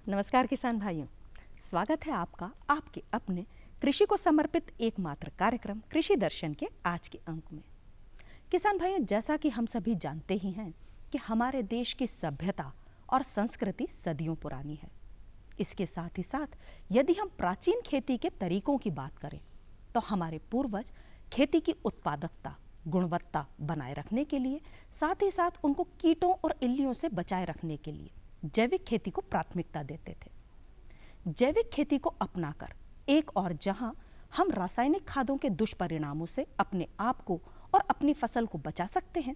नमस्कार किसान भाइयों, स्वागत है आपका आपके अपने कृषि को समर्पित एकमात्र कार्यक्रम कृषि दर्शन के आज के अंक में। किसान भाइयों, जैसा कि हम सभी जानते ही हैं कि हमारे देश की सभ्यता और संस्कृति सदियों पुरानी है। इसके साथ ही साथ यदि हम प्राचीन खेती के तरीकों की बात करें तो हमारे पूर्वज खेती की उत्पादकता, गुणवत्ता बनाए रखने के लिए, साथ ही साथ उनको कीटों और इल्लियों से बचाए रखने के लिए जैविक खेती को प्राथमिकता देते थे। जैविक खेती को अपनाकर एक और जहां हम रासायनिक खादों के दुष्परिणामों से अपने आप को और अपनी फसल को बचा सकते हैं,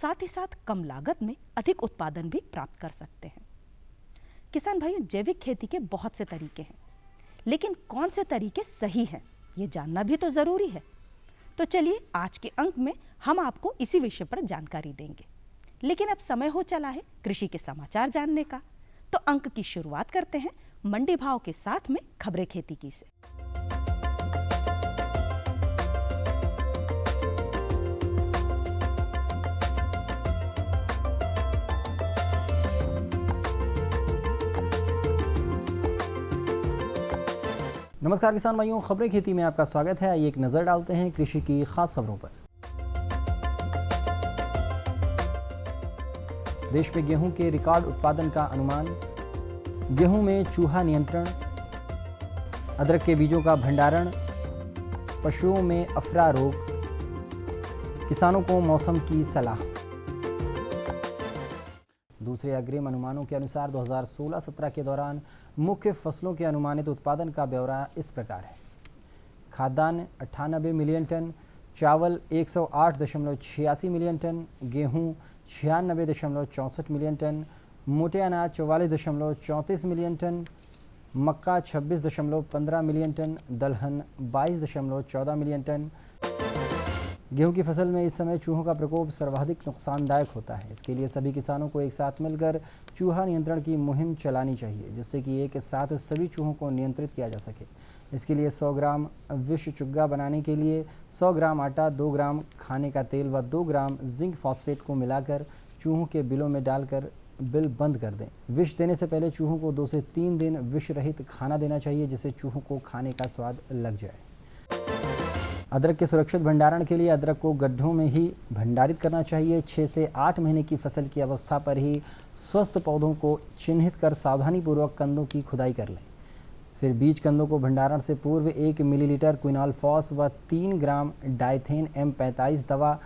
साथ ही साथ कम लागत में अधिक उत्पादन भी प्राप्त कर सकते हैं। किसान भाइयों, जैविक खेती के बहुत से तरीके हैं, लेकिन कौन से तरीके सही हैं ये जानना भी तो जरूरी है। तो चलिए आज के अंक में हम आपको इसी विषय पर जानकारी देंगे। लेकिन अब समय हो चला है कृषि के समाचार जानने का, तो अंक की शुरुआत करते हैं मंडी भाव के साथ में खबरें खेती की से। नमस्कार किसान भाइयों, खबरें खेती में आपका स्वागत है। आइए एक नज़र डालते हैं कृषि की खास खबरों पर। देश में गेहूं के रिकॉर्ड उत्पादन का अनुमान, गेहूं में चूहा नियंत्रण, अदरक के बीजों का भंडारण, पशुओं में अफरा रोग, किसानों को मौसम की सलाह। दूसरे अग्रिम अनुमानों के अनुसार 2016-17 के दौरान मुख्य फसलों के अनुमानित उत्पादन का ब्यौरा इस प्रकार है। खाद्यान्न 98 मिलियन टन, चावल 108.86 मिलियन टन, गेहूं 96.64 मिलियन टन, मोटे अनाज 44.34 मिलियन टन, मक्का 26.15 मिलियन टन, दलहन 22.14 मिलियन टन। गेहूं की फसल में इस समय चूहों का प्रकोप सर्वाधिक नुकसानदायक होता है। इसके लिए सभी किसानों को एक साथ मिलकर चूहा नियंत्रण की मुहिम चलानी चाहिए, जिससे कि एक साथ सभी चूहों को नियंत्रित किया जा सके। इसके लिए 100 ग्राम विष चुग्गा बनाने के लिए 100 ग्राम आटा, 2 ग्राम खाने का तेल व 2 ग्राम जिंक फॉस्फेट को मिलाकर चूहों के बिलों में डालकर बिल बंद कर दें। विष देने से पहले चूहों को 2 से 3 दिन विष रहित खाना देना चाहिए, जिससे चूहों को खाने का स्वाद लग जाए। अदरक के सुरक्षित भंडारण के लिए अदरक को गड्ढों में ही भंडारित करना चाहिए। 6 से 8 महीने की फसल की अवस्था पर ही स्वस्थ पौधों को चिन्हित कर सावधानीपूर्वक कंदों की खुदाई कर लें। फिर बीज कंदों को भंडारण से पूर्व 1 मिलीलीटर क्विनोलफॉस व 3 ग्राम डाइथेन M45 दवा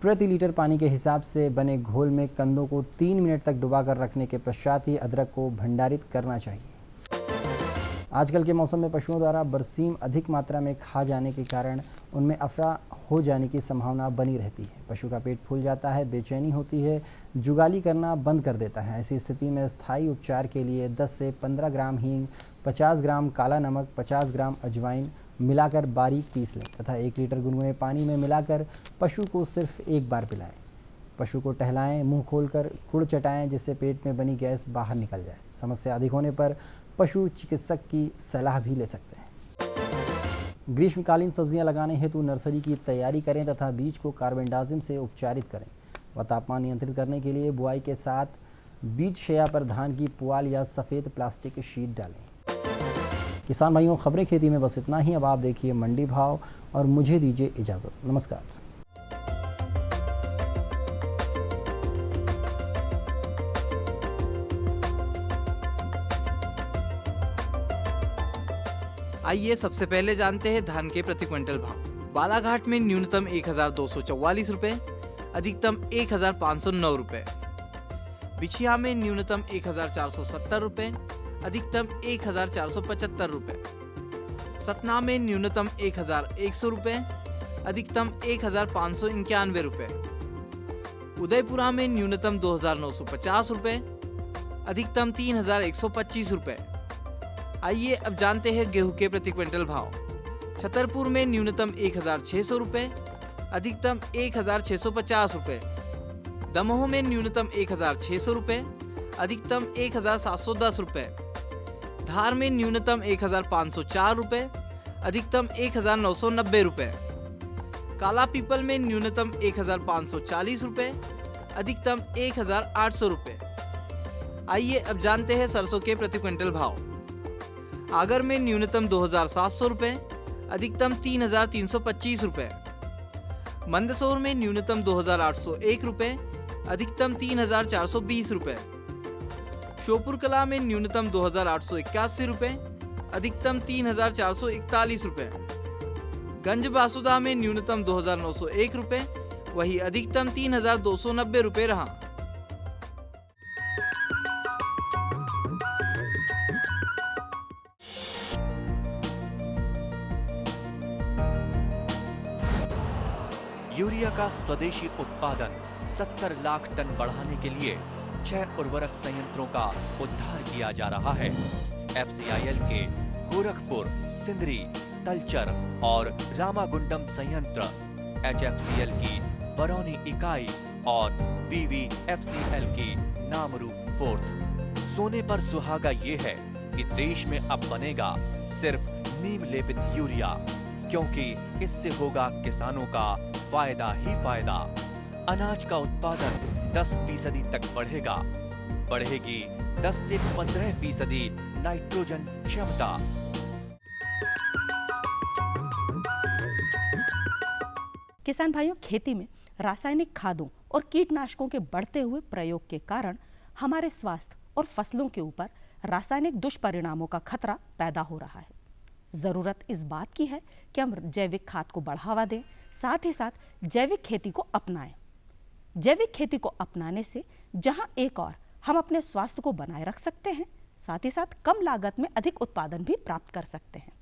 प्रति लीटर पानी के हिसाब से बने घोल में कंदों को 3 मिनट तक डुबाकर रखने के पश्चात ही अदरक को भंडारित करना चाहिए। आजकल के मौसम में पशुओं द्वारा बरसीम अधिक मात्रा में खा जाने के कारण उनमें अफरा हो जाने की संभावना बनी रहती है। पशु का पेट फूल जाता है, बेचैनी होती है, जुगाली करना बंद कर देता है। ऐसी स्थिति में स्थायी उपचार के लिए 10 से 15 ग्राम हींग, 50 ग्राम काला नमक, 50 ग्राम अजवाइन मिलाकर बारीक पीस लें तथा 1 लीटर गुनगुने पानी में मिलाकर पशु को सिर्फ एक बार पिलाएं। पशु को टहलाएं, मुंह खोलकर गुड़ चटाएं, जिससे पेट में बनी गैस बाहर निकल जाए। समस्या अधिक होने पर पशु चिकित्सक की सलाह भी ले सकते हैं। ग्रीष्मकालीन सब्जियां लगाने हेतु नर्सरी की तैयारी करें तथा बीज को कार्बेंडाजिम से उपचारित करें व तापमान नियंत्रित करने के लिए बुआई के साथ बीज शया पर धान की पुआल या सफ़ेद प्लास्टिक शीट डालें। किसान भाइयों, खबरें खेती में बस इतना ही। अब आप देखिए मंडी भाव और मुझे दीजिए इजाज़त। नमस्कार। आइए सबसे पहले जानते हैं धान के प्रति क्विंटल भाव। बालाघाट में न्यूनतम 1244 रुपए, अधिकतम 1509 रुपए। बिछिया में न्यूनतम 1470 रुपए, अधिकतम 1475 रुपए। सतना में न्यूनतम 1100 रुपए, अधिकतम 1591 रुपए। उदयपुरा में न्यूनतम 2950 रुपए, अधिकतम 3125 रुपए। आइए अब जानते हैं गेहूं के प्रति क्विंटल भाव। छतरपुर में न्यूनतम 1600 रुपए, अधिकतम 1650 रुपए। दमोह में न्यूनतम 1600 रुपए, अधिकतम 1710 रुपए। धार में न्यूनतम 1504 रुपए, अधिकतम 1990 रुपए। काला पीपल में न्यूनतम 1540 रुपए, अधिकतम 1800 रुपए। आइए अब जानते हैं सरसों के प्रति क्विंटल भाव। आगर में न्यूनतम 2,700 रुपए, अधिकतम 3,325 रुपए। मंदसौर में न्यूनतम 2,801 रुपए, अधिकतम 3,420 रुपए। श्योपुर कला में न्यूनतम 2,881 रुपए, अधिकतम 3,441 रुपए। गंज बासुदा में न्यूनतम 2,901 रुपए, वही अधिकतम 3,290 रुपए रहा। यूरिया का स्वदेशी उत्पादन 70 लाख टन बढ़ाने के लिए 6 उर्वरक संयंत्रों का उद्धार किया जा रहा है। FCIL के गोरखपुर, सिंदरी, तलचर और रामागुंडम संयंत्र, HFCL की बरौनी इकाई और PVFCL की नामरू फोर्थ। सोने पर सुहागा ये है कि देश में अब बनेगा सिर्फ नीम लेपित यूरिया, क्योंकि इससे होगा किसानों का फायदा ही फायदा। अनाज का उत्पादन 10% तक बढ़ेगा। बढ़ेगी 10 से 15% नाइट्रोजन क्षमता। किसान भाइयों, खेती में रासायनिक खादों और कीटनाशकों के बढ़ते हुए प्रयोग के कारण हमारे स्वास्थ्य और फसलों के ऊपर रासायनिक दुष्परिणामों का खतरा पैदा हो रहा है। जरूरत इस बात की है कि हम जैविक खाद को बढ़ावा दें, साथ ही साथ जैविक खेती को अपनाएं। जैविक खेती को अपनाने से जहां एक और हम अपने स्वास्थ्य को बनाए रख सकते हैं, साथ ही साथ कम लागत में अधिक उत्पादन भी प्राप्त कर सकते हैं।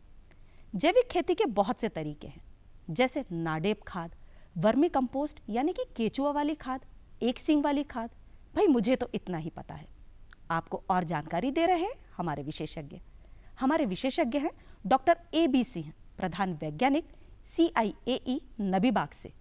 जैविक खेती के बहुत से तरीके हैं, जैसे नाडेप खाद, वर्मी कंपोस्ट यानी कि केचुआ वाली खाद, एक सींग वाली खाद। भाई मुझे तो इतना ही पता है, आपको और जानकारी दे रहे हैं हमारे विशेषज्ञ। हमारे विशेषज्ञ हैं डॉक्टर AB सिंह, प्रधान वैज्ञानिक, CIAE नबीबाग से।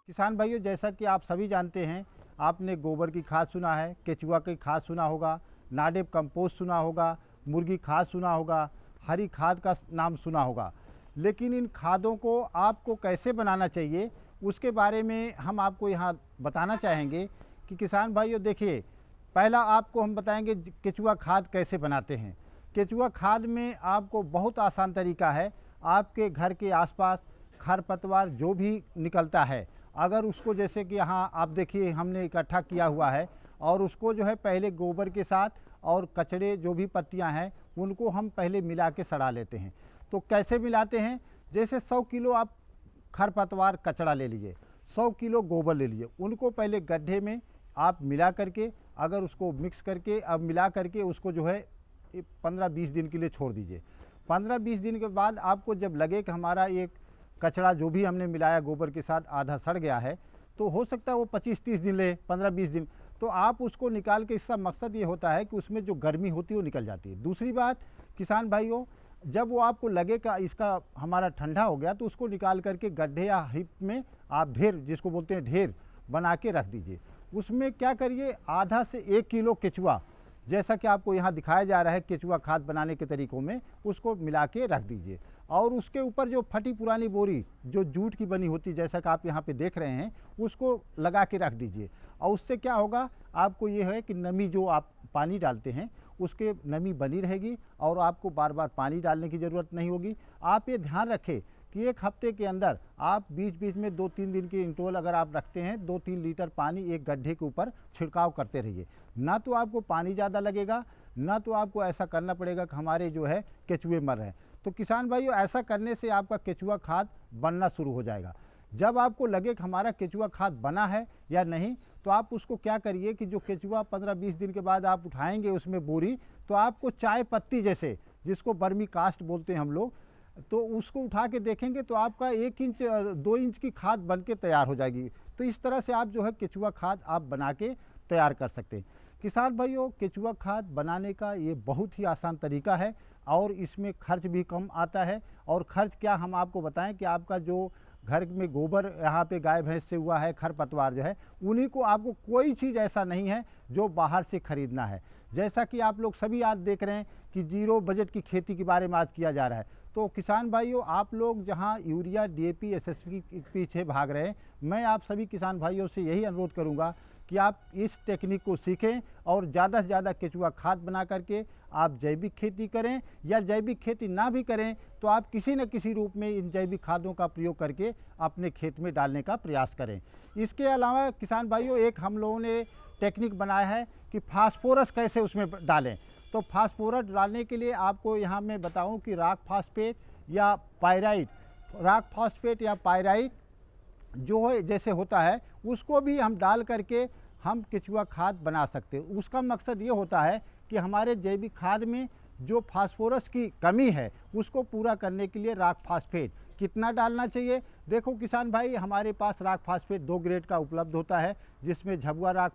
किसान भाइयों, जैसा कि आप सभी जानते हैं, आपने गोबर की खाद सुना है, केचुआ की खाद सुना होगा, नाडेप कंपोस्ट सुना होगा, मुर्गी खाद सुना होगा, हरी खाद का नाम सुना होगा। लेकिन इन खादों को आपको कैसे बनाना चाहिए उसके बारे में हम आपको यहाँ बताना चाहेंगे कि किसान भाइयों देखिए, पहला आपको हम बताएंगे केचुआ खाद कैसे बनाते हैं। केचुआ खाद में आपको बहुत आसान तरीका है। आपके घर के आसपास खरपतवार जो भी निकलता है, अगर उसको जैसे कि यहाँ आप देखिए हमने इकट्ठा किया हुआ है, और उसको जो है पहले गोबर के साथ और कचड़े जो भी पत्तियाँ हैं उनको हम पहले मिला के सड़ा लेते हैं। तो कैसे मिलाते हैं, जैसे 100 किलो आप खरपतवार कचड़ा ले लीजिए, 100 किलो गोबर ले लीजिए, उनको पहले गड्ढे में आप मिला करके, अगर उसको मिक्स करके अब मिला करके उसको जो है 15-20 दिन के लिए छोड़ दीजिए। 15-20 दिन के बाद आपको जब लगे कि हमारा एक कचड़ा जो भी हमने मिलाया गोबर के साथ आधा सड़ गया है, तो हो सकता है वो 25-30 दिन ले, 15-20 दिन, तो आप उसको निकाल के, इसका मकसद ये होता है कि उसमें जो गर्मी होती है वो निकल जाती है। दूसरी बात किसान भाइयों, जब वो आपको लगे कि इसका हमारा ठंडा हो गया, तो उसको निकाल करके गड्ढे या हिप में आप ढेर, जिसको बोलते हैं ढेर, बना के रख दीजिए। उसमें क्या करिए, आधा से 1 किलो केचुआ, जैसा कि आपको यहाँ दिखाया जा रहा है केचुआ खाद बनाने के तरीकों में, उसको मिला के रख दीजिए। और उसके ऊपर जो फटी पुरानी बोरी जो जूट की बनी होती है, जैसा कि आप यहाँ पे देख रहे हैं, उसको लगा के रख दीजिए। और उससे क्या होगा, आपको ये है कि नमी जो आप पानी डालते हैं उसके नमी बनी रहेगी और आपको बार बार पानी डालने की ज़रूरत नहीं होगी। आप ये ध्यान रखें कि 1 हफ्ते के अंदर आप बीच बीच में 2-3 दिन के इंटरवल अगर आप रखते हैं, 2-3 लीटर पानी एक गड्ढे के ऊपर छिड़काव करते रहिए। ना तो आपको पानी ज़्यादा लगेगा, ना तो आपको ऐसा करना पड़ेगा कि हमारे जो है केचुए मर रहे हैं। तो किसान भाइयों, ऐसा करने से आपका केचुआ खाद बनना शुरू हो जाएगा। जब आपको लगे कि हमारा केचुआ खाद बना है या नहीं, तो आप उसको क्या करिए कि जो केचुआ 15-20 दिन के बाद आप उठाएंगे उसमें बोरी, तो आपको चाय पत्ती जैसे, जिसको बर्मी कास्ट बोलते हैं हम लोग, तो उसको उठा के देखेंगे तो आपका 1 इंच 2 इंच की खाद बन के तैयार हो जाएगी। तो इस तरह से आप जो है केचुआ खाद आप बना के तैयार कर सकते हैं। किसान भाइयों, केचुआ खाद बनाने का ये बहुत ही आसान तरीका है और इसमें खर्च भी कम आता है। और खर्च क्या, हम आपको बताएं कि आपका जो घर में गोबर यहाँ पे गाय भैंस से हुआ है, खरपतवार जो है, उन्हीं को, आपको कोई चीज़ ऐसा नहीं है जो बाहर से खरीदना है। जैसा कि आप लोग सभी आज देख रहे हैं कि 0 बजट की खेती के बारे में आज किया जा रहा है, तो तो किसान भाइयों, आप लोग जहां यूरिया, डीएपी, एसएसपी के पीछे भाग रहे हैं, मैं आप सभी किसान भाइयों से यही अनुरोध करूंगा कि आप इस टेक्निक को सीखें और ज़्यादा से ज़्यादा केचुआ खाद बना करके आप जैविक खेती करें, या जैविक खेती ना भी करें तो आप किसी न किसी रूप में इन जैविक खादों का प्रयोग करके अपने खेत में डालने का प्रयास करें। इसके अलावा किसान भाइयों, एक हम लोगों ने टेक्निक बनाया है कि फास्फोरस कैसे उसमें डालें। तो फास्फोरस डालने के लिए आपको यहाँ मैं बताऊँ कि रॉक फॉस्फेट या पायराइट, रॉक फॉस्फेट या पायराइट जो है जैसे होता है, उसको भी हम डाल करके हम केचुआ खाद बना सकते हैं। उसका मकसद ये होता है कि हमारे जैविक खाद में जो फास्फोरस की कमी है उसको पूरा करने के लिए रॉक फॉस्फेट कितना डालना चाहिए। देखो किसान भाई, हमारे पास रॉक फॉस्फेट 2 ग्रेड का उपलब्ध होता है, जिसमें Jhabua rock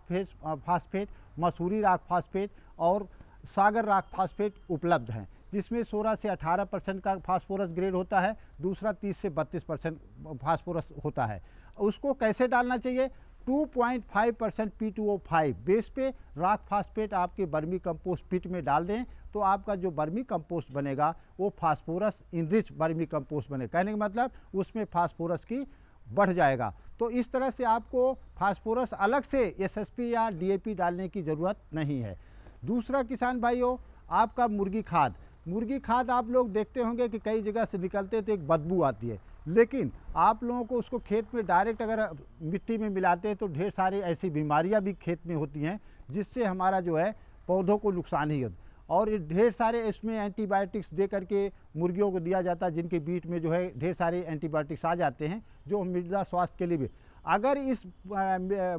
phosphate, Mussoorie rock phosphate और सागर रॉक फॉस्फेट उपलब्ध हैं, जिसमें 16 से 18% का फास्फोरस ग्रेड होता है, दूसरा 30 से 32% फास्फोरस होता है। उसको कैसे डालना चाहिए? 2.5% P2O5 बेस पे रॉक फॉस्फेट आपके वर्मी कंपोस्ट पिट में डाल दें तो आपका जो वर्मी कंपोस्ट बनेगा वो फास्फोरस इनरिच वर्मी कंपोस्ट बनेगा। कहने का मतलब उसमें फास्फोरस की बढ़ जाएगा। तो इस तरह से आपको फास्फोरस अलग से एसएसपी या डीएपी डालने की ज़रूरत नहीं है। दूसरा किसान भाइयों, आपका मुर्गी खाद आप लोग देखते होंगे कि कई जगह से निकलते तो एक बदबू आती है, लेकिन आप लोगों को उसको खेत में डायरेक्ट अगर मिट्टी में मिलाते हैं तो ढेर सारी ऐसी बीमारियां भी खेत में होती हैं, जिससे हमारा जो है पौधों को नुकसान ही होता। और ये ढेर सारे इसमें एंटीबायोटिक्स दे करके मुर्गियों को दिया जाता है, जिनके बीट में जो है ढेर सारे एंटीबायोटिक्स आ जाते हैं जो मृदा स्वास्थ्य के लिए भी। अगर इस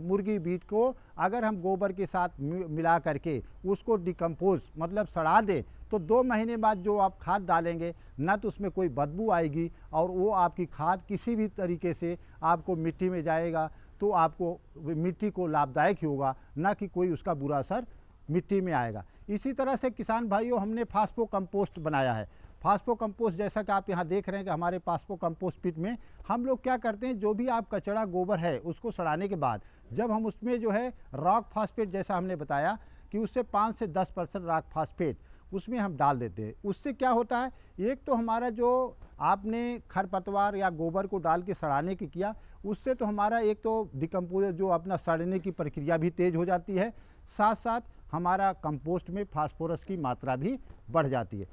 मुर्गी बीट को अगर हम गोबर के साथ मिला करके उसको डिकम्पोज मतलब सड़ा दें तो 2 महीने बाद जो आप खाद डालेंगे ना तो उसमें कोई बदबू आएगी और वो आपकी खाद किसी भी तरीके से आपको मिट्टी में जाएगा तो आपको मिट्टी को लाभदायक ही होगा, ना कि कोई उसका बुरा असर मिट्टी में आएगा। इसी तरह से किसान भाइयों, हमने फास्फो कंपोस्ट बनाया है। फास्फो कंपोस्ट जैसा कि आप यहाँ देख रहे हैं कि हमारे फास्फो कंपोस्ट पिट में हम लोग क्या करते हैं, जो भी आप कचरा गोबर है उसको सड़ाने के बाद जब हम उसमें जो है रॉक फॉस्फेट, जैसा हमने बताया कि उससे 5 से 10% रॉक फॉस्फेट उसमें हम डाल देते हैं। उससे क्या होता है, एक तो हमारा जो आपने खरपतवार या गोबर को डाल के सड़ाने की किया, उससे तो हमारा एक तो डिकम्पोज जो अपना सड़ने की प्रक्रिया भी तेज़ हो जाती है, साथ साथ हमारा कंपोस्ट में फास्फोरस की मात्रा भी बढ़ जाती है।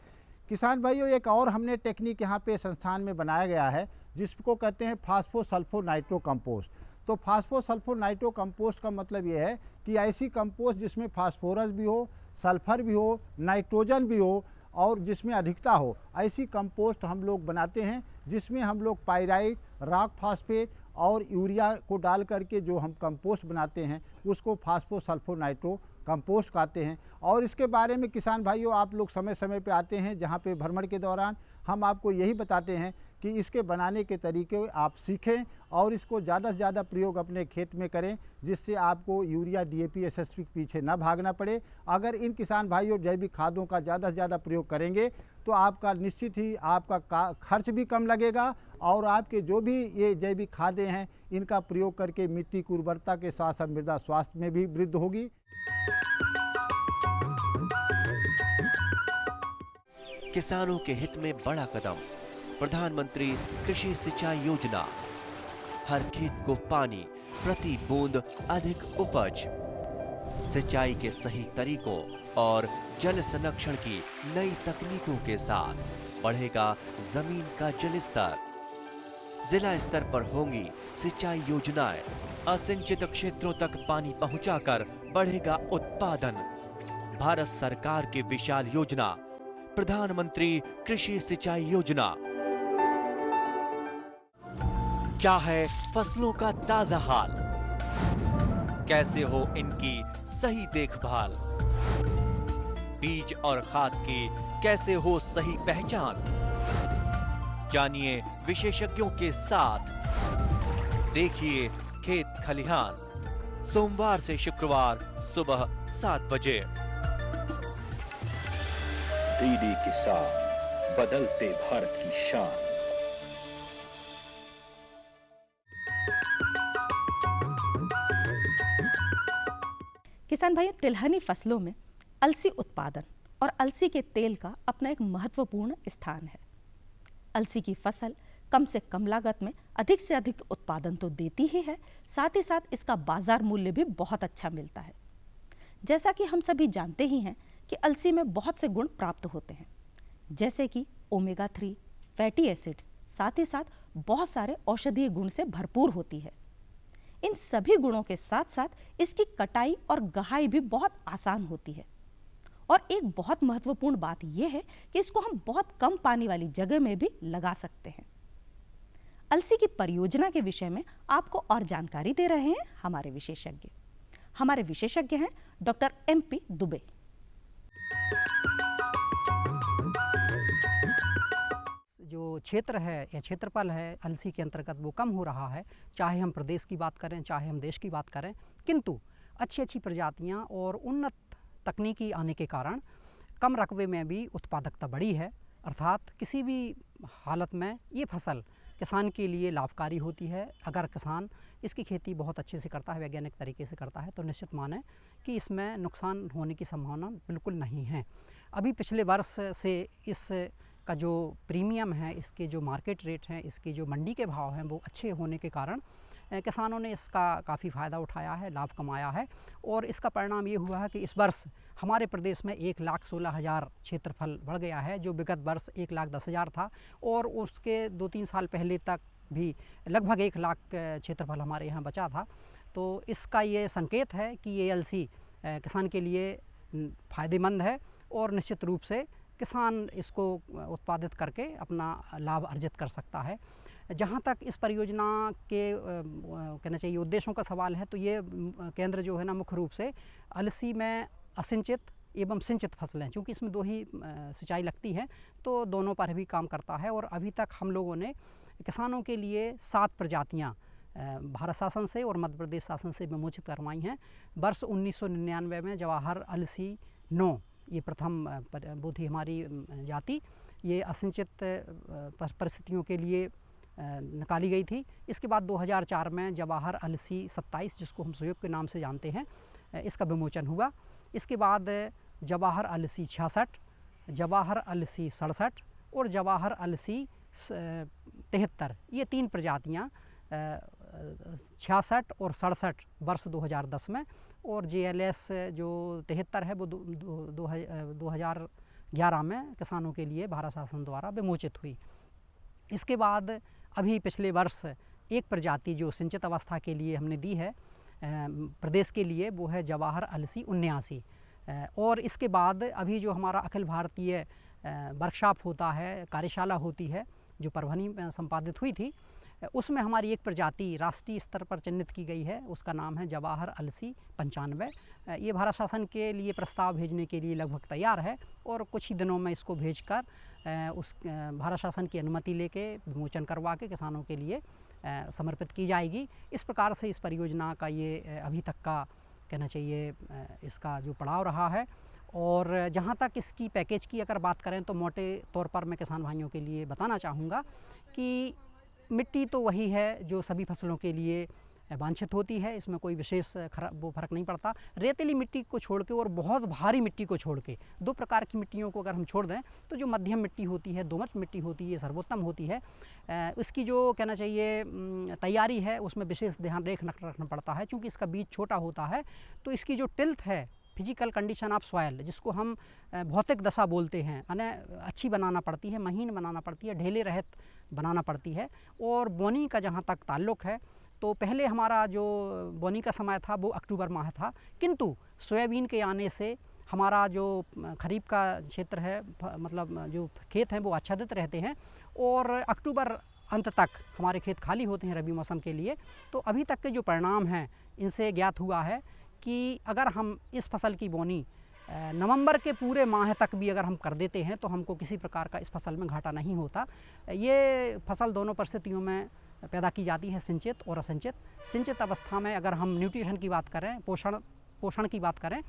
किसान भाइयों, एक और हमने टेक्निक यहाँ पे संस्थान में बनाया गया है जिसको कहते हैं फास्फो सल्फो नाइट्रो कंपोस्ट। तो फास्फो सल्फो नाइट्रो कंपोस्ट का मतलब ये है कि ऐसी कंपोस्ट जिसमें फास्फोरस भी हो, सल्फर भी हो, नाइट्रोजन भी हो और जिसमें अधिकता हो, ऐसी कंपोस्ट हम लोग बनाते हैं, जिसमें हम लोग पायराइट, रॉक फॉस्फेट और यूरिया को डाल करके जो हम कंपोस्ट बनाते हैं उसको फास्फो सल्फो नाइट्रो कंपोस्ट कहते हैं। और इसके बारे में किसान भाइयों, आप लोग समय समय पे आते हैं, जहाँ पे भ्रमण के दौरान हम आपको यही बताते हैं कि इसके बनाने के तरीके आप सीखें और इसको ज़्यादा से ज़्यादा प्रयोग अपने खेत में करें, जिससे आपको यूरिया, डीएपी, एसएसपी के पीछे ना भागना पड़े। अगर इन किसान भाइयों जैविक खादों का ज़्यादा से ज़्यादा प्रयोग करेंगे तो आपका निश्चित ही आपका खर्च भी कम लगेगा और आपके जो भी ये जैविक खादें हैं इनका प्रयोग करके मिट्टी की उर्वरता के साथ साथ मृदा स्वास्थ्य में भी वृद्धि होगी। किसानों के हित में बड़ा कदम, प्रधानमंत्री कृषि सिंचाई योजना। हर खेत को पानी, प्रति बूंद अधिक उपज। सिंचाई के सही तरीकों और जल संरक्षण की नई तकनीकों के साथ बढ़ेगा जमीन का जल स्तर। जिला स्तर पर होंगी सिंचाई योजनाएं, असिंचित क्षेत्रों तक पानी पहुंचाकर बढ़ेगा उत्पादन। भारत सरकार की विशाल योजना प्रधानमंत्री कृषि सिंचाई योजना। क्या है फसलों का ताजा हाल, कैसे हो इनकी सही देखभाल, बीज और खाद की कैसे हो सही पहचान। जानिए विशेषज्ञों के साथ, देखिए खेत खलिहान, सोमवार से शुक्रवार सुबह 7 बजे। डीडी किसान, बदलते भारत की शान। किसान भाइयों, तिलहनी फसलों में अलसी उत्पादन और अलसी के तेल का अपना एक महत्वपूर्ण स्थान है। अलसी की फसल कम से कम लागत में अधिक से अधिक उत्पादन तो देती ही है, साथ ही साथ इसका बाजार मूल्य भी बहुत अच्छा मिलता है। जैसा कि हम सभी जानते ही हैं कि अलसी में बहुत से गुण प्राप्त होते हैं, जैसे कि ओमेगा 3 फैटी एसिड्स, साथ ही साथ बहुत सारे औषधीय गुण से भरपूर होती है। इन सभी गुणों के साथ साथ इसकी कटाई और गहाई भी बहुत आसान होती है। और एक बहुत महत्वपूर्ण बात यह है कि इसको हम बहुत कम पानी वाली जगह में भी लगा सकते हैं। अलसी की परियोजना के विषय में आपको और जानकारी दे रहे हैं हमारे विशेषज्ञ। हमारे विशेषज्ञ हैं डॉक्टर MP दुबे। जो क्षेत्र है या क्षेत्रफल है अलसी के अंतर्गत वो कम हो रहा है, चाहे हम प्रदेश की बात करें चाहे हम देश की बात करें, किंतु अच्छी अच्छी प्रजातियां और उन्नत तकनीकी आने के कारण कम रकबे में भी उत्पादकता बढ़ी है। अर्थात किसी भी हालत में ये फसल किसान के लिए लाभकारी होती है। अगर किसान इसकी खेती बहुत अच्छे से करता है, वैज्ञानिक तरीके से करता है, तो निश्चित माने कि इसमें नुकसान होने की संभावना बिल्कुल नहीं है। अभी पिछले वर्ष से इस का जो प्रीमियम है, इसके जो मार्केट रेट हैं, इसके जो मंडी के भाव हैं वो अच्छे होने के कारण किसानों ने इसका काफ़ी फ़ायदा उठाया है, लाभ कमाया है। और इसका परिणाम ये हुआ है कि इस वर्ष हमारे प्रदेश में 1,16,000 क्षेत्रफल बढ़ गया है, जो विगत वर्ष 1,10,000 था। और उसके 2-3 साल पहले तक भी लगभग 1 लाख क्षेत्रफल हमारे यहाँ बचा था। तो इसका ये संकेत है कि ये अलसी किसान के लिए फ़ायदेमंद है और निश्चित रूप से किसान इसको उत्पादित करके अपना लाभ अर्जित कर सकता है। जहाँ तक इस परियोजना के कहना चाहिए उद्देश्यों का सवाल है, तो ये केंद्र जो है ना मुख्य रूप से अलसी में असिंचित एवं सिंचित फसलें, क्योंकि इसमें 2 ही सिंचाई लगती है, तो दोनों पर भी काम करता है। और अभी तक हम लोगों ने किसानों के लिए 7 प्रजातियाँ भारत शासन से और मध्य प्रदेश शासन से विमोचित करवाई हैं। वर्ष 1999 में जवाहर अलसी 9 ये प्रथम वो थी हमारी जाति, ये असिंचित परिस्थितियों के लिए निकाली गई थी। इसके बाद 2004 में जवाहर अलसी 27, जिसको हम संयोग के नाम से जानते हैं, इसका विमोचन हुआ। इसके बाद जवाहर अलसी 66, जवाहर अलसी 67 और जवाहर अलसी 73, ये 3 प्रजातियाँ 66 और 67 वर्ष 2010 में, और JLS जो 73 है वो 2011 में किसानों के लिए भारत शासन द्वारा विमोचित हुई। इसके बाद अभी पिछले वर्ष एक प्रजाति जो सिंचित अवस्था के लिए हमने दी है प्रदेश के लिए, वो है जवाहर अलसी 79। और इसके बाद अभी जो हमारा अखिल भारतीय वर्कशॉप होता है, कार्यशाला होती है, जो परभनी में संपादित हुई थी, उसमें हमारी एक प्रजाति राष्ट्रीय स्तर पर चिन्हित की गई है। उसका नाम है जवाहर अलसी 95। ये भारत शासन के लिए प्रस्ताव भेजने के लिए लगभग तैयार है और कुछ ही दिनों में इसको भेजकर उस भारत शासन की अनुमति लेके विमोचन करवा के किसानों के लिए समर्पित की जाएगी। इस प्रकार से इस परियोजना का ये अभी तक का कहना चाहिए इसका जो पड़ाव रहा है। और जहाँ तक इसकी पैकेज की अगर बात करें तो मोटे तौर पर मैं किसान भाइयों के लिए बताना चाहूँगा कि मिट्टी तो वही है जो सभी फसलों के लिए वांछित होती है, इसमें कोई विशेष फ़र्क नहीं पड़ता। रेतीली मिट्टी को छोड़ के और बहुत भारी मिट्टी को छोड़ के 2 प्रकार की मिट्टियों को अगर हम छोड़ दें तो जो मध्यम मिट्टी होती है, दोमट मिट्टी होती है, सर्वोत्तम होती है। इसकी जो कहना चाहिए तैयारी है उसमें विशेष ध्यान रखना पड़ता है, क्योंकि इसका बीज छोटा होता है। तो इसकी जो टिल्थ है, फिजिकल कंडीशन ऑफ सॉयल, जिसको हम भौतिक दशा बोलते हैं, यानी अच्छी बनाना पड़ती है, महीन बनाना पड़ती है, ढेले रहित बनाना पड़ती है। और बोनी का जहाँ तक ताल्लुक़ है तो पहले हमारा जो बोनी का समय था वो अक्टूबर माह था, किंतु सोयाबीन के आने से हमारा जो खरीफ का क्षेत्र है, मतलब जो खेत हैं वो आच्छादित रहते हैं और अक्टूबर अंत तक हमारे खेत खाली होते हैं रबी मौसम के लिए। तो अभी तक के जो परिणाम हैं इनसे ज्ञात हुआ है कि अगर हम इस फसल की बोनी नवंबर के पूरे माह तक भी अगर हम कर देते हैं तो हमको किसी प्रकार का इस फसल में घाटा नहीं होता। ये फसल दोनों परिस्थितियों में पैदा की जाती है, सिंचित और असिंचित। सिंचित अवस्था में अगर हम न्यूट्रिशन की बात करें, पोषण की बात करें,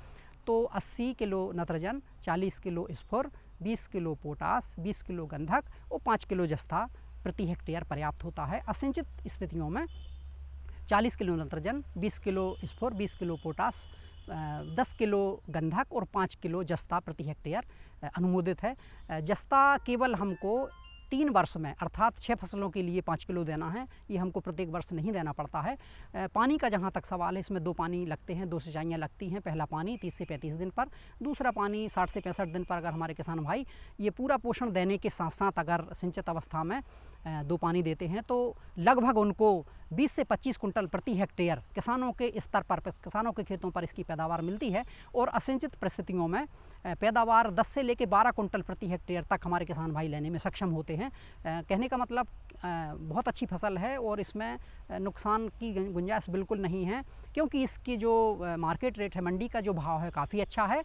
तो 80 किलो नत्रजन, 40 किलो स्फुर, 20 किलो पोटास, 20 किलो गंधक और 5 किलो जस्ता प्रति हेक्टेयर पर्याप्त होता है। असिंचित स्थितियों में 40 किलो नत्रजन, 20 किलो स्फुर, 20 किलो पोटास, 10 किलो गंधक और 5 किलो जस्ता प्रति हेक्टेयर अनुमोदित है। जस्ता केवल हमको 3 वर्ष में अर्थात 6 फसलों के लिए 5 किलो देना है। ये हमको प्रत्येक वर्ष नहीं देना पड़ता है। पानी का जहाँ तक सवाल है, इसमें 2 पानी लगते हैं, 2 सिंचाइयाँ लगती हैं। पहला पानी 30 से 35 दिन पर, दूसरा पानी 60 से 65 दिन पर। अगर हमारे किसान भाई ये पूरा पोषण देने के साथ साथ अगर सिंचित अवस्था में 2 पानी देते हैं तो लगभग उनको 20 से 25 कुंटल प्रति हेक्टेयर किसानों के स्तर पर, किसानों के खेतों पर इसकी पैदावार मिलती है। और असिंचित परिस्थितियों में पैदावार 10 से लेकर 12 कुंटल प्रति हेक्टेयर तक हमारे किसान भाई लेने में सक्षम होते हैं। कहने का मतलब बहुत अच्छी फसल है और इसमें नुकसान की गुंजाइश बिल्कुल नहीं है, क्योंकि इसकी जो मार्केट रेट है, मंडी का जो भाव है, काफ़ी अच्छा है।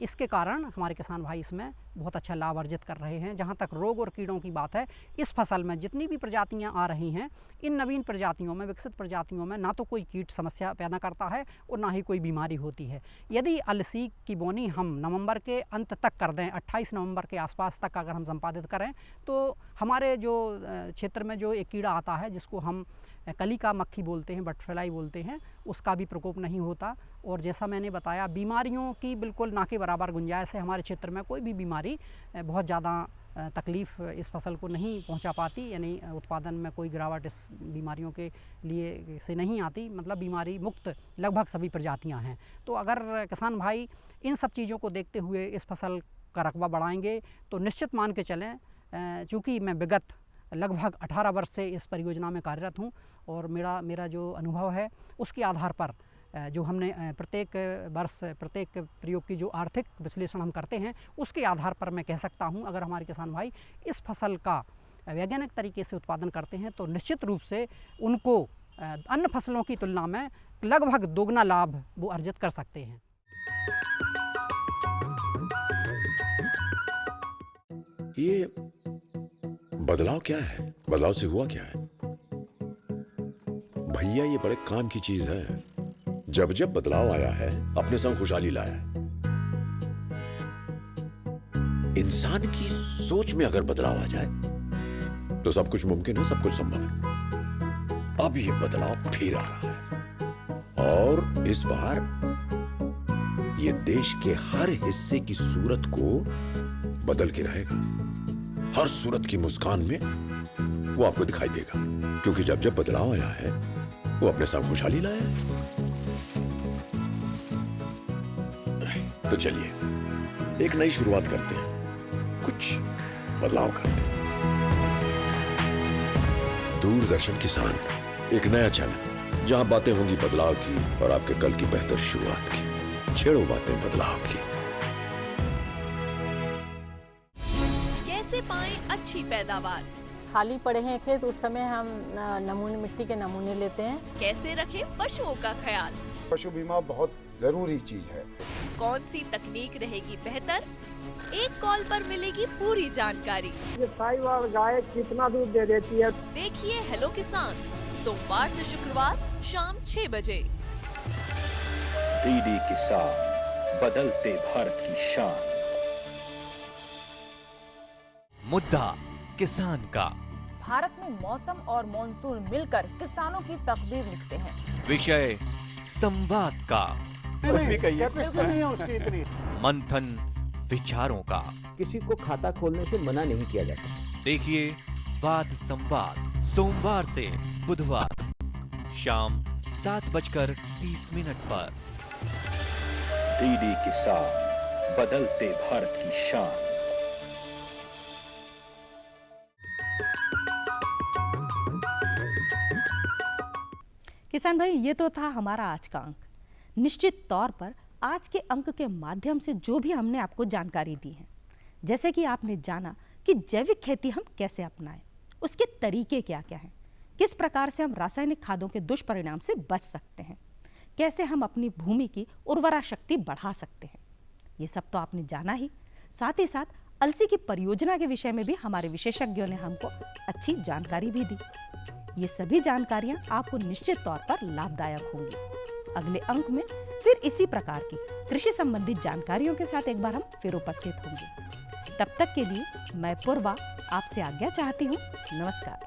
इसके कारण हमारे किसान भाई इसमें बहुत अच्छा लाभ अर्जित कर रहे हैं। जहाँ तक रोग और कीड़ों की बात है, इस फसल में जितनी भी प्रजातियाँ आ रही हैं, इन नवीन प्रजातियों में, विकसित प्रजातियों में ना तो कोई कीट समस्या पैदा करता है और ना ही कोई बीमारी होती है। यदि अलसी की बोनी हम नवंबर के अंत तक कर दें, 28 नवंबर के आसपास तक अगर हम संपादित करें, तो हमारे जो क्षेत्र में जो एक कीड़ा आता है जिसको हम कलिका मक्खी बोलते हैं, बटरफ्लाई बोलते हैं, उसका भी प्रकोप नहीं होता। और जैसा मैंने बताया, बीमारियों की बिल्कुल ना के बराबर गुंजाइश है। हमारे क्षेत्र में कोई भी बीमारी बहुत ज़्यादा तकलीफ़ इस फसल को नहीं पहुंचा पाती, यानी उत्पादन में कोई गिरावट इस बीमारियों के लिए से नहीं आती। मतलब बीमारी मुक्त लगभग सभी प्रजातियां हैं। तो अगर किसान भाई इन सब चीज़ों को देखते हुए इस फसल का रकबा बढ़ाएंगे तो निश्चित मान के चलें, चूँकि मैं विगत लगभग 18 वर्ष से इस परियोजना में कार्यरत हूँ और मेरा जो अनुभव है उसके आधार पर जो हमने प्रत्येक वर्ष प्रत्येक प्रयोग की जो आर्थिक विश्लेषण हम करते हैं, उसके आधार पर मैं कह सकता हूँ, अगर हमारे किसान भाई इस फसल का वैज्ञानिक तरीके से उत्पादन करते हैं तो निश्चित रूप से उनको अन्य फसलों की तुलना में लगभग दोगुना लाभ वो अर्जित कर सकते हैं। ये बदलाव क्या है? बदलाव से हुआ क्या है? भैया, ये बड़े काम की चीज है। जब जब बदलाव आया है, अपने संग खुशहाली लाया है। इंसान की सोच में अगर बदलाव आ जाए तो सब कुछ मुमकिन है, सब कुछ संभव है। अब ये बदलाव फिर आ रहा है और इस बार ये देश के हर हिस्से की सूरत को बदल के रहेगा। हर सूरत की मुस्कान में वो आपको दिखाई देगा, क्योंकि जब जब बदलाव आया है वो अपने साथ खुशहाली लाया है। तो चलिए एक नई शुरुआत करते हैं, कुछ बदलाव करते हैं। दूरदर्शन किसान, एक नया चैनल जहां बातें होंगी बदलाव की और आपके कल की बेहतर शुरुआत की। छेड़ो बातें बदलाव की। कैसे पाएं अच्छी पैदावार? खाली पड़े हैं खेत, उस समय हम नमूने, मिट्टी के नमूने लेते हैं। कैसे रखें पशुओं का ख्याल? पशु बीमा बहुत जरूरी चीज है। कौन सी तकनीक रहेगी बेहतर? एक कॉल पर मिलेगी पूरी जानकारी। ये साहिवाल गाय कितना दूध दे देती है? देखिए हेलो किसान, सोमवार से शुक्रवार शाम 6 बजे। डीडी किसान, बदलते भारत की शान। मुद्दा किसान का। भारत में मौसम और मॉनसून मिलकर किसानों की तकदीर लिखते हैं। विषय संवाद का। कैपेसिटी नहीं है उसकी इतनी। मंथन विचारों का। किसी को खाता खोलने से मना नहीं किया जाता। देखिए वाद संवाद, सोमवार से बुधवार शाम 7:30 पर। डीडी किसान, बदलते भारत की शान। किसान भाई, ये तो था हमारा आज का अंक। निश्चित तौर पर आज के अंक के माध्यम से जो भी हमने आपको जानकारी दी है, जैसे कि आपने जाना कि जैविक खेती हम कैसे अपनाएं, उसके तरीके क्या क्या हैं, किस प्रकार से हम रासायनिक खादों के दुष्परिणाम से बच सकते हैं, कैसे हम अपनी भूमि की उर्वरा शक्ति बढ़ा सकते हैं, ये सब तो आपने जाना ही। साथ ही साथ अलसी की परियोजना के विषय में भी हमारे विशेषज्ञों ने हमको अच्छी जानकारी भी दी। ये सभी जानकारियां आपको निश्चित तौर पर लाभदायक होंगी। अगले अंक में फिर इसी प्रकार की कृषि संबंधित जानकारियों के साथ एक बार हम फिर उपस्थित होंगे। तब तक के लिए मैं पूर्वा आपसे आज्ञा चाहती हूँ। नमस्कार।